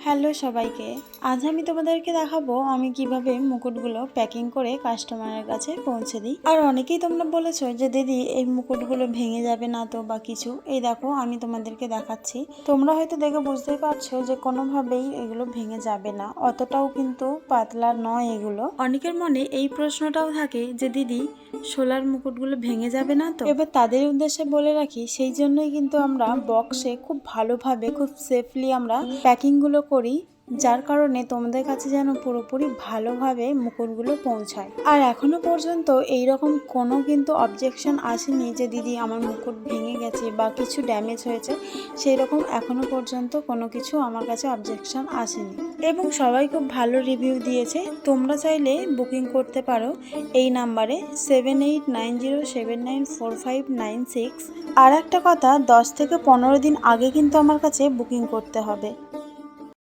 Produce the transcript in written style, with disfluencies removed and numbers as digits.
Hello সবাইকে। আজ আমি তোমাদেরকে দেখাবো আমি কিভাবে মুকুটগুলো প্যাকিং করে কাস্টমারের কাছে পৌঁছে দিই। আর অনেকেই তোমরা বলেছো যে দিদি এই মুকুটগুলো ভেঙে যাবে না তো বা কিছু। এই দেখো আমি তোমাদেরকে দেখাচ্ছি। তোমরা হয়তো দেখে বুঝতেই পারছো যে কোনোভাবেই এগুলো ভেঙে যাবে না, অতটাও কিন্তু পাতলা নয় এগুলো। অনেকের মনে এই প্রশ্নটাও থাকে যে দিদি শোলার মুকুটগুলো ভেঙে যাবে না তো। এবার তাদের উদ্দেশ্যে বলে রাখি, সেই জন্যই কিন্তু আমরা বক্সে খুব ভালোভাবে খুব সেফলি আমরা প্যাকিংগুলো করি, যার কারণে তোমাদের কাছে যেন পুরোপুরি ভালোভাবে মুকুটগুলো পৌঁছায়। আর এখনো পর্যন্ত এইরকম কোনো কিন্তু অবজেকশন আসেনি যে দিদি আমার মুকুট ভেঙে গেছে বা কিছু ড্যামেজ হয়েছে, সেই রকম এখনো পর্যন্ত কোনো কিছু আমার কাছে অবজেকশন আসেনি এবং সবাই খুব ভালো রিভিউ দিয়েছে। তোমরা চাইলে বুকিং করতে পারো এই নাম্বারে 7890794596। আর একটা কথা, 10 থেকে 15 দিন আগে কিন্তু আমার কাছে বুকিং করতে হবে।